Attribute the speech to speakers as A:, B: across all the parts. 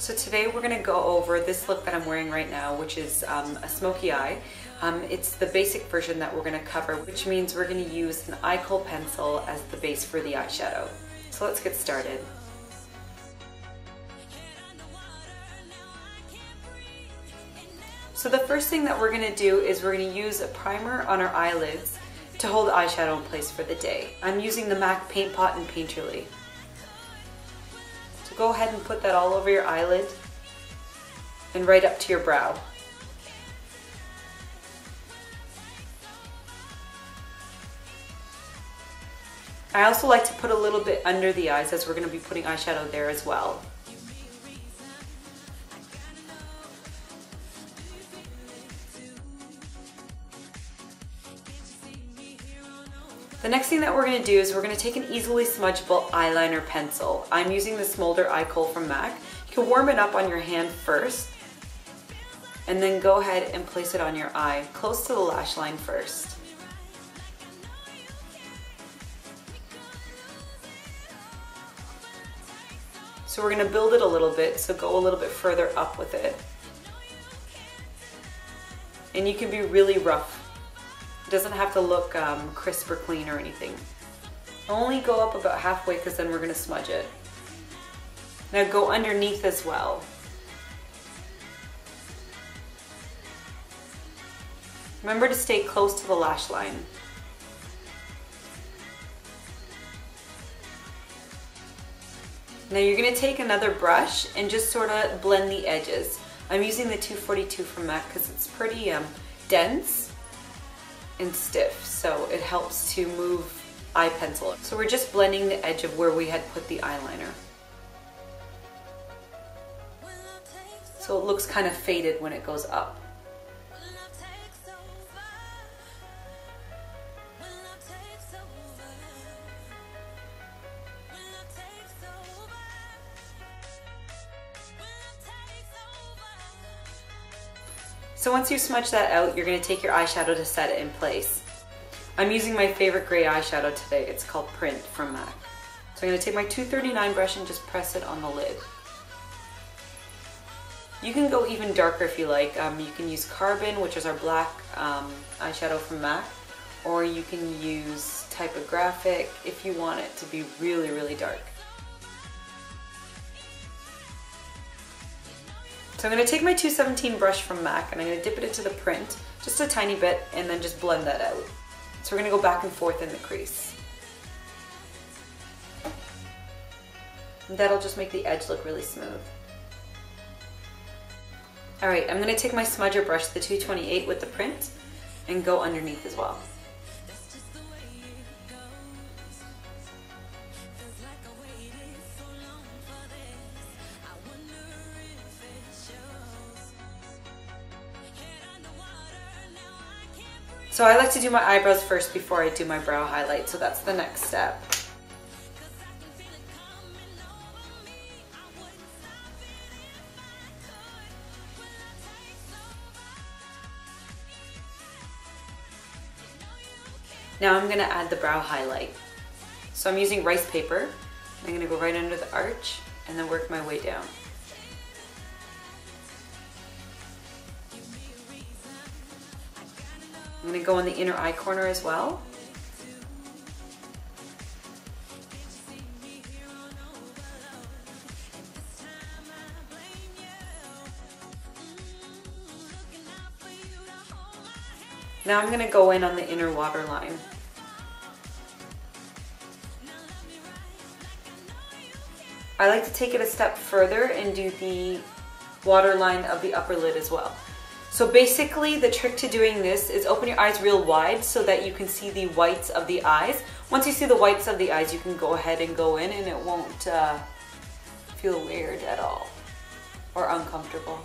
A: So today we're going to go over this look that I'm wearing right now, which is a Smoky Eye. It's the basic version that we're going to cover, which means we're going to use an Kohl pencil as the base for the eyeshadow. So let's get started. So the first thing that we're going to do is we're going to use a primer on our eyelids to hold the eyeshadow in place for the day. I'm using the MAC Paintpot and Painterly. So go ahead and put that all over your eyelid and right up to your brow. I also like to put a little bit under the eyes as we're going to be putting eyeshadow there as well. The next thing that we're going to do is we're going to take an easily smudgeable eyeliner pencil. I'm using the Smolder Kohl from MAC. You can warm it up on your hand first and then go ahead and place it on your eye, close to the lash line first. So we're going to build it a little bit, so go a little bit further up with it. And you can be really rough. It doesn't have to look crisp or clean or anything. Only go up about halfway because then we're going to smudge it. Now go underneath as well. Remember to stay close to the lash line. Now you're going to take another brush and just sort of blend the edges. I'm using the 242 from MAC because it's pretty dense and stiff, so it helps to move eye pencil. So we're just blending the edge of where we had put the eyeliner. So it looks kind of faded when it goes up. So once you smudge that out, you're going to take your eyeshadow to set it in place. I'm using my favorite gray eyeshadow today. It's called Print from MAC. So I'm going to take my 239 brush and just press it on the lid. You can go even darker if you like. You can use Carbon, which is our black eyeshadow from MAC, or you can use typographic if you want it to be really, really dark. So I'm going to take my 217 brush from MAC and I'm going to dip it into the print, just a tiny bit, and then just blend that out. So we're going to go back and forth in the crease. And that'll just make the edge look really smooth. Alright, I'm going to take my smudger brush, the 228 with the print, and go underneath as well. So I like to do my eyebrows first before I do my brow highlight, so that's the next step. Now I'm going to add the brow highlight. So I'm using rice paper. I'm going to go right under the arch and then work my way down. I'm going to go in the inner eye corner as well. Now I'm going to go in on the inner waterline. I like to take it a step further and do the waterline of the upper lid as well. So basically the trick to doing this is open your eyes real wide so that you can see the whites of the eyes. Once you see the whites of the eyes, you can go ahead and go in and it won't feel weird at all or uncomfortable.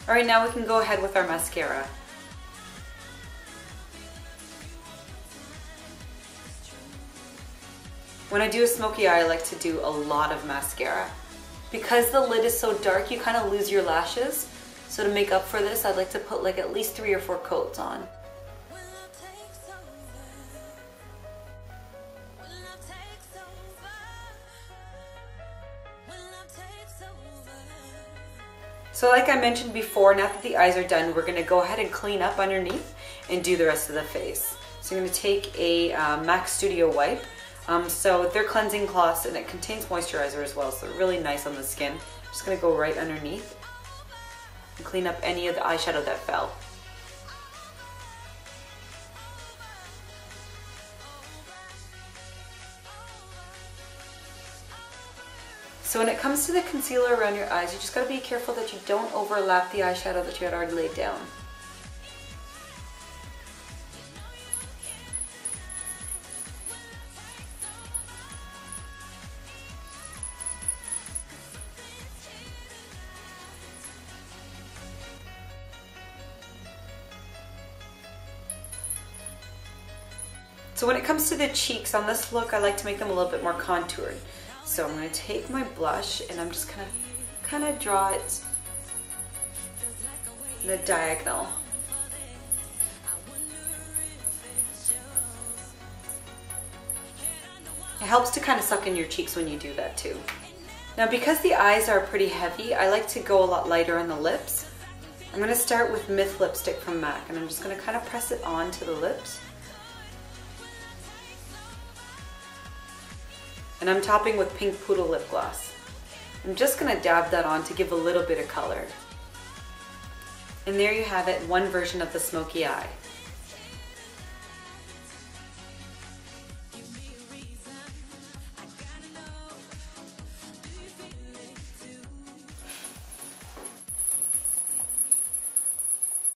A: Alright, now we can go ahead with our mascara. When I do a smoky eye, I like to do a lot of mascara. Because the lid is so dark, you kind of lose your lashes. So to make up for this, I'd like to put like at least 3 or 4 coats on. So like I mentioned before, now that the eyes are done, we're gonna go ahead and clean up underneath and do the rest of the face. So I'm gonna take a MAC Studio wipe. So they're cleansing cloths and it contains moisturizer as well, so they're really nice on the skin. I'm just gonna go right underneath and clean up any of the eyeshadow that fell. So when it comes to the concealer around your eyes, you just gotta be careful that you don't overlap the eyeshadow that you had already laid down. So when it comes to the cheeks, on this look, I like to make them a little bit more contoured. So I'm going to take my blush and I'm just going to kind of draw it in the diagonal. It helps to kind of suck in your cheeks when you do that too. Now because the eyes are pretty heavy, I like to go a lot lighter on the lips. I'm going to start with Myth lipstick from MAC and I'm just going to kind of press it onto the lips. And I'm topping with pink Poodle Lipglass. I'm just gonna dab that on to give a little bit of color. And there you have it, one version of the Smoky Eye.